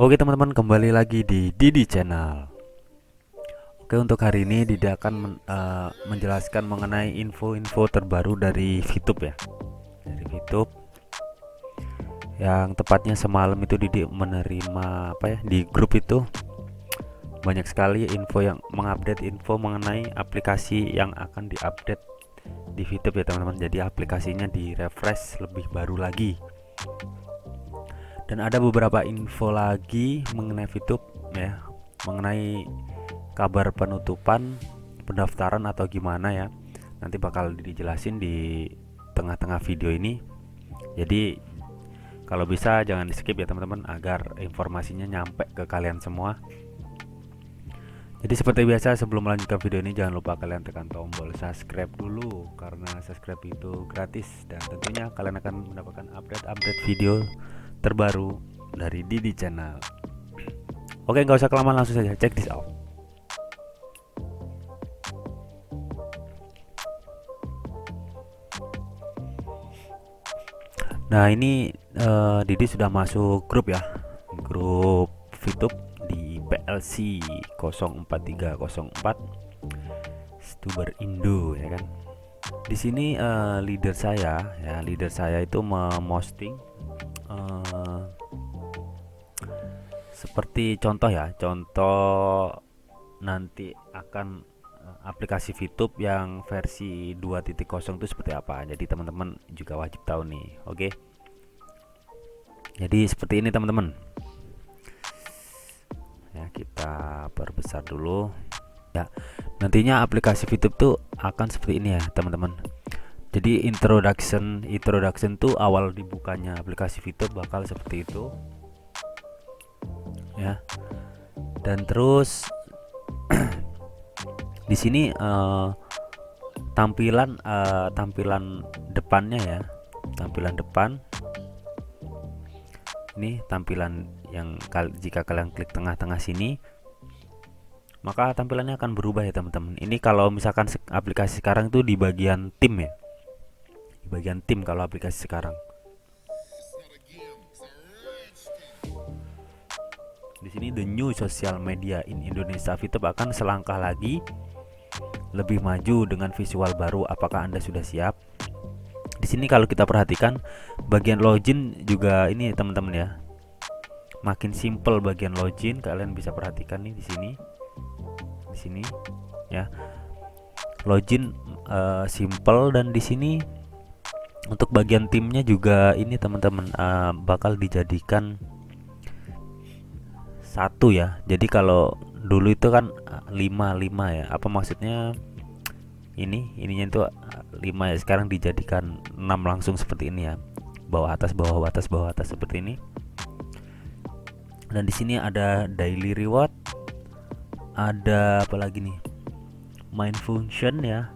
Oke teman-teman, kembali lagi di Didi Channel. Oke, untuk hari ini Didi akan menjelaskan mengenai info-info terbaru dari VTube ya. Dari VTube yang tepatnya semalam itu Didi menerima di grup itu banyak sekali info yang mengupdate info mengenai aplikasi yang akan diupdate di VTube ya teman-teman. Jadi aplikasinya di refresh lebih baru lagi. Dan ada beberapa info lagi mengenai VTube ya, mengenai kabar penutupan pendaftaran atau gimana ya. Nanti bakal dijelasin di tengah-tengah video ini. Jadi kalau bisa jangan di skip ya teman-teman, agar informasinya nyampe ke kalian semua. Jadi seperti biasa, sebelum melanjutkan video ini jangan lupa kalian tekan tombol subscribe dulu, karena subscribe itu gratis dan tentunya kalian akan mendapatkan update video terbaru dari Didi Channel. Oke, nggak usah kelamaan, langsung saja check this out. Nah ini Didi sudah masuk grup ya, grup VTube di PLC 04304 Stuber Indo ya kan. Di sini leader saya itu memosting seperti contoh nanti akan aplikasi VTube yang versi 2.0 itu seperti apa. Jadi teman-teman juga wajib tahu nih. Oke. Jadi seperti ini teman-teman. Ya, kita perbesar dulu. Ya, nantinya aplikasi VTube tuh akan seperti ini ya teman-teman. Jadi introduction tuh awal dibukanya aplikasi VTube bakal seperti itu ya. Dan terus di sini tampilan depannya ya, tampilan depan ini tampilan yang jika kalian klik tengah-tengah sini maka tampilannya akan berubah ya teman-teman. Ini kalau misalkan aplikasi sekarang itu di bagian tim ya, di bagian tim kalau aplikasi sekarang. Di sini the new social media in Indonesia VTube akan selangkah lagi lebih maju dengan visual baru. Apakah Anda sudah siap? Di sini kalau kita perhatikan bagian login juga ini teman-teman ya. Makin simple bagian login, kalian bisa perhatikan nih di sini. Di sini ya. Login simple, dan di sini untuk bagian timnya juga ini teman-teman bakal dijadikan satu ya. Jadi kalau dulu itu kan 5 ya. Apa maksudnya? Ininya itu 5 ya, sekarang dijadikan 6 langsung seperti ini ya. Bawah atas bawah atas bawah atas seperti ini. Dan di sini ada daily reward. Ada apa lagi nih? Main function ya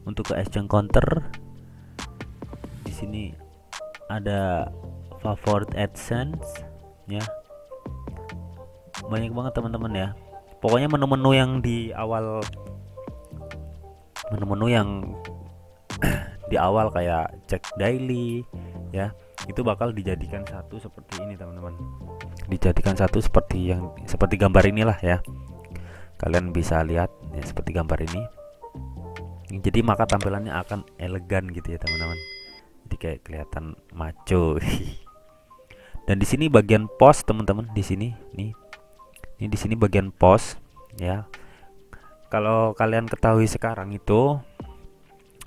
untuk ke exchange counter. Di sini ada favorite AdSense ya. Banyak banget teman-teman ya. Pokoknya menu-menu yang di awal, menu-menu yang di awal kayak cek daily ya, itu bakal dijadikan satu seperti ini teman-teman. Dijadikan satu seperti gambar inilah ya. Kalian bisa lihat ya, seperti gambar ini. Jadi maka tampilannya akan elegan gitu ya teman-teman. Jadi kayak kelihatan maco. Dan di sini bagian post teman-teman, di sini nih. Ini di sini bagian post ya. Kalau kalian ketahui sekarang itu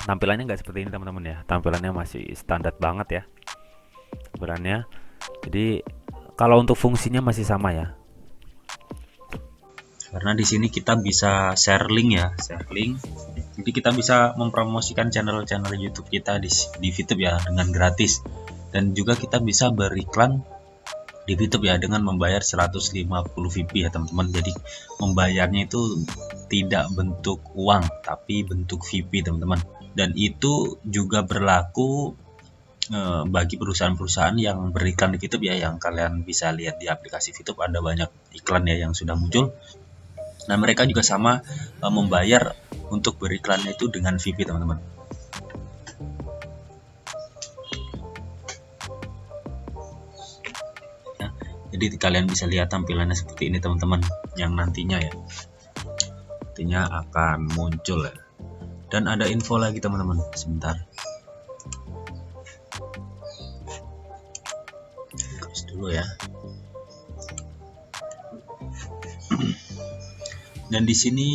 tampilannya nggak seperti ini teman-teman ya. Tampilannya masih standar banget ya. Tampilannya. Jadi kalau untuk fungsinya masih sama ya. Karena di sini kita bisa share link ya, share link. Jadi kita bisa mempromosikan channel-channel YouTube kita di VTube ya dengan gratis. Dan juga kita bisa beriklan di VTube ya dengan membayar 150 VP ya teman-teman. Jadi membayarnya itu tidak bentuk uang tapi bentuk VP teman-teman. Dan itu juga berlaku bagi perusahaan-perusahaan yang beriklan di VTube ya, yang kalian bisa lihat di aplikasi VTube ada banyak iklan ya yang sudah muncul. Nah mereka juga sama membayar untuk beriklannya itu dengan VP teman-teman. Jadi Jadi kalian bisa lihat tampilannya seperti ini teman-teman, yang nantinya akan muncul ya. Dan ada info lagi teman-teman, sebentar. Terus dulu ya. Dan di sini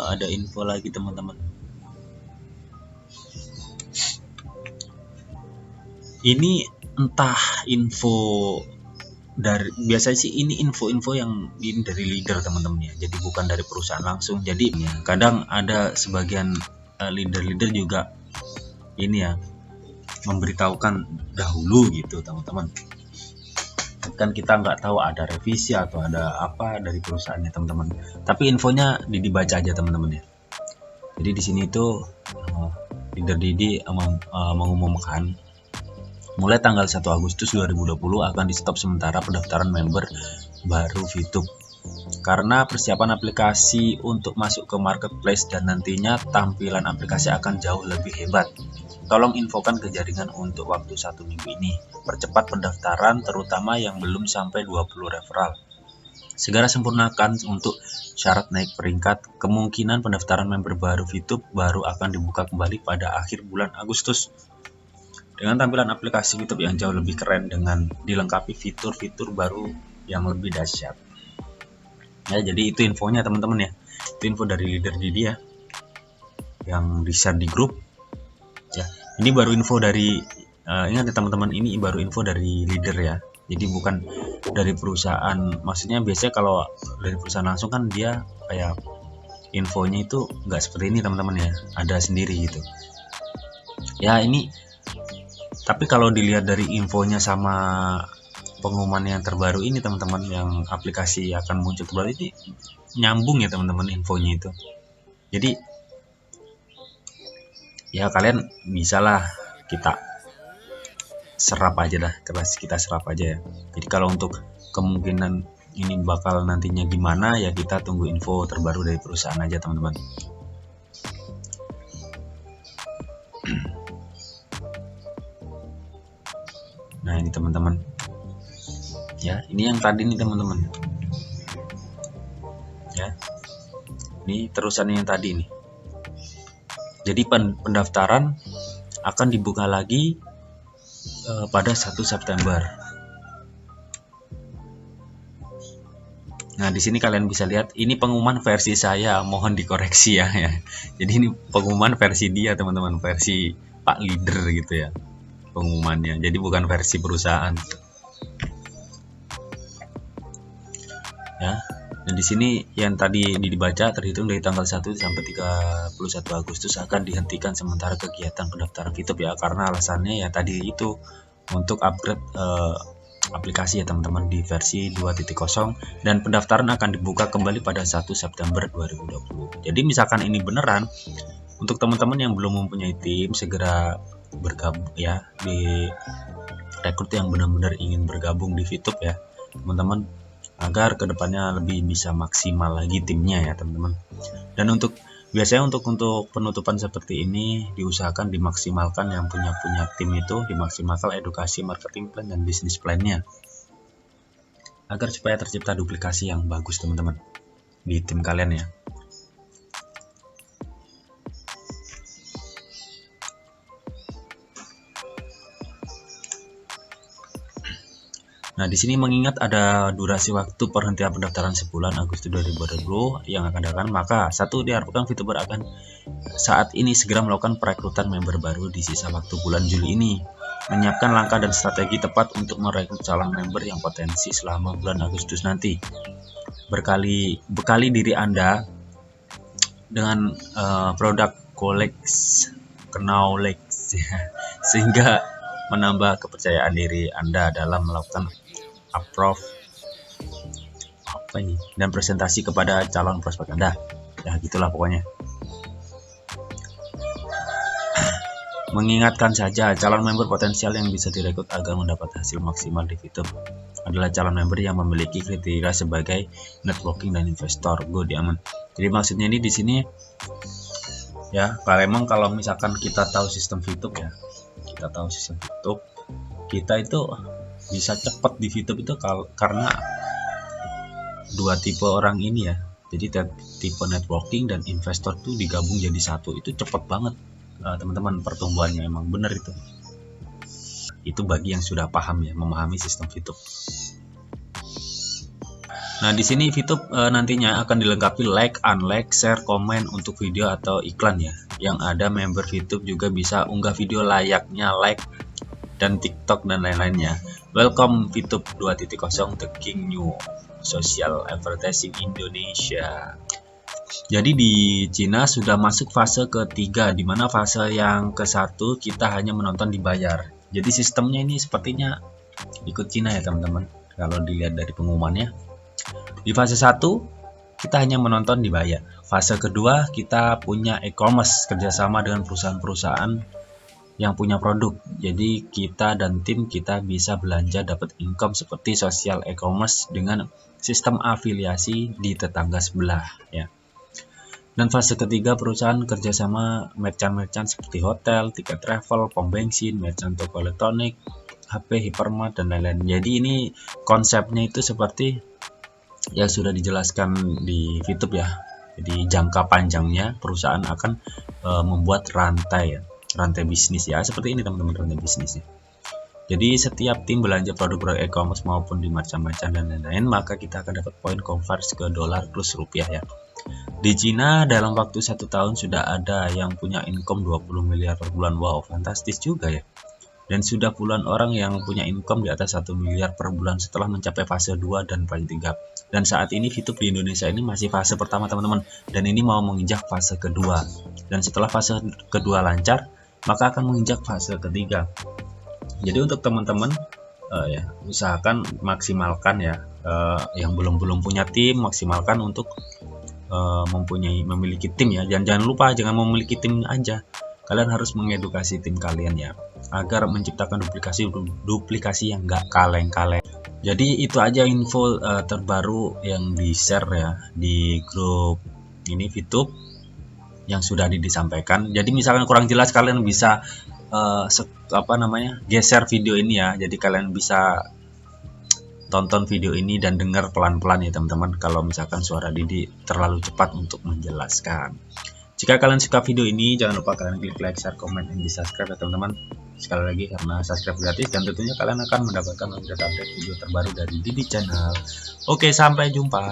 ada info lagi teman-teman. Ini entah info dari, biasanya sih ini info-info yang ini dari leader teman-teman ya, jadi bukan dari perusahaan langsung. Jadi ya, kadang ada sebagian leader-leader juga ini ya, memberitahukan dahulu gitu teman-teman. Kan kita nggak tahu ada revisi atau ada apa dari perusahaannya teman-teman, tapi infonya dibaca aja teman-teman ya. Jadi di sini tuh leader Didi mengumumkan mulai tanggal 1 Agustus 2020 akan di stop sementara pendaftaran member baru VTube karena persiapan aplikasi untuk masuk ke marketplace dan nantinya tampilan aplikasi akan jauh lebih hebat. Tolong infokan ke jaringan untuk waktu 1 minggu ini. Percepat pendaftaran terutama yang belum sampai 20 referral. Segera sempurnakan untuk syarat naik peringkat. Kemungkinan pendaftaran member baru VTube baru akan dibuka kembali pada akhir bulan Agustus. Dengan tampilan aplikasi VTube yang jauh lebih keren dengan dilengkapi fitur-fitur baru yang lebih dahsyat. Ya, jadi itu infonya teman-teman ya. Itu info dari leader Didi ya, yang di-share di grup. Ya, ini baru info dari ingat ya teman-teman, ini baru info dari leader ya. Jadi bukan dari perusahaan. Maksudnya biasanya kalau dari perusahaan langsung kan dia kayak infonya itu nggak seperti ini teman-teman ya. Ada sendiri gitu. Ya ini. Tapi kalau dilihat dari infonya sama pengumuman yang terbaru ini teman-teman, yang aplikasi akan muncul terbaru ini nyambung ya teman-teman infonya itu. Jadi ya kalian bisalah kita serap aja dah, kita serap aja ya. Jadi kalau untuk kemungkinan ini bakal nantinya gimana ya, kita tunggu info terbaru dari perusahaan aja teman-teman. Nah ini teman-teman ya, ini yang tadi nih teman-teman ya, ini terusannya yang tadi nih. Jadi pendaftaran akan dibuka lagi pada 1 September. Nah di sini kalian bisa lihat ini pengumuman versi saya, mohon dikoreksi ya. Jadi ini pengumuman versi dia teman-teman, versi Pak Leader gitu ya pengumumannya, jadi bukan versi perusahaan ya. Dan di sini yang tadi dibaca, terhitung dari tanggal 1 sampai 31 Agustus akan dihentikan sementara kegiatan pendaftaran VTube ya, karena alasannya ya tadi itu untuk upgrade aplikasi ya teman-teman di versi 2.0, dan pendaftaran akan dibuka kembali pada 1 September 2020. Jadi misalkan ini beneran, untuk teman-teman yang belum mempunyai tim segera bergabung ya, di rekrut yang benar-benar ingin bergabung di VTube ya teman-teman, agar kedepannya lebih bisa maksimal lagi timnya ya teman-teman. Dan untuk biasanya untuk penutupan seperti ini diusahakan dimaksimalkan yang punya tim itu, dimaksimalkan edukasi, marketing plan dan bisnis plannya, agar supaya tercipta duplikasi yang bagus teman-teman di tim kalian ya. Nah, di sini mengingat ada durasi waktu perhentian pendaftaran sebulan Agustus 2020 yang akan datang, maka satu diharapkan VTuber akan saat ini segera melakukan perekrutan member baru di sisa waktu bulan Juli ini, menyiapkan langkah dan strategi tepat untuk merekrut calon member yang potensi selama bulan Agustus nanti. Bekali diri Anda dengan produk knowledge sehingga menambah kepercayaan diri Anda dalam melakukan approve dan presentasi kepada calon prospek Anda. Ya gitulah pokoknya. Mengingatkan saja, calon member potensial yang bisa direkrut agar mendapat hasil maksimal di VTube adalah calon member yang memiliki kriteria sebagai networking dan investor. Good ya aman. Jadi maksudnya ini di sini ya, kalau misalkan kita tahu sistem VTube ya, kita itu bisa cepat di VTube itu karena dua tipe orang ini ya. Jadi tipe networking dan investor tuh digabung jadi satu, itu cepet banget teman-teman pertumbuhannya, emang bener itu. Itu bagi yang sudah paham ya, memahami sistem VTube. Nah, di sini VTube nantinya akan dilengkapi like, unlike, share, komen untuk video atau iklan ya. Yang ada member VTube juga bisa unggah video layaknya like dan TikTok dan lain-lainnya. Welcome VTube 2.0, the king new social advertising Indonesia. Jadi di Cina sudah masuk fase ketiga, di mana fase yang ke-1 kita hanya menonton dibayar. Jadi sistemnya ini sepertinya ikut Cina ya teman-teman, kalau dilihat dari pengumumannya. Di fase 1 kita hanya menonton dibayar. Fase kedua kita punya e-commerce, kerjasama dengan perusahaan-perusahaan yang punya produk. Jadi kita dan tim kita bisa belanja dapat income seperti social e-commerce dengan sistem afiliasi di tetangga sebelah ya. Dan fase ketiga perusahaan kerjasama merchant-merchant seperti hotel, tiket travel, pom bensin, merchant toko elektronik, HP, hypermart dan lain-lain. Jadi ini konsepnya itu seperti yang sudah dijelaskan di VTube ya. Jadi jangka panjangnya perusahaan akan membuat rantai bisnis ya, seperti ini teman-teman, rantai bisnisnya. Jadi setiap tim belanja produk-produk e-commerce maupun di macam-macam dan lain-lain, maka kita akan dapat poin converse ke dolar plus rupiah ya. Di Cina dalam waktu 1 tahun sudah ada yang punya income 20 miliar per bulan. Wow, fantastis juga ya. Dan sudah puluhan orang yang punya income di atas 1 miliar per bulan setelah mencapai fase 2 dan fase 3. Dan saat ini VTube di Indonesia ini masih fase pertama teman-teman, dan ini mau menginjak fase kedua. Dan setelah fase kedua lancar, maka akan menginjak fase ketiga. Jadi untuk teman-teman ya usahakan maksimalkan ya, yang belum punya tim, maksimalkan untuk memiliki tim ya. Jangan lupa, jangan memiliki tim aja, kalian harus mengedukasi tim kalian ya, agar menciptakan duplikasi yang gak kaleng-kaleng. Jadi itu aja info terbaru yang di share ya di grup ini VTube yang sudah disampaikan. Jadi misalkan kurang jelas, kalian bisa geser video ini ya. Jadi kalian bisa tonton video ini dan dengar pelan-pelan ya teman-teman, kalau misalkan suara Didi terlalu cepat untuk menjelaskan. Jika kalian suka video ini, jangan lupa kalian klik like, share, komen, dan di subscribe ya teman-teman. Sekali lagi, karena subscribe gratis dan tentunya kalian akan mendapatkan update video terbaru dari Didi Channel. Oke, sampai jumpa.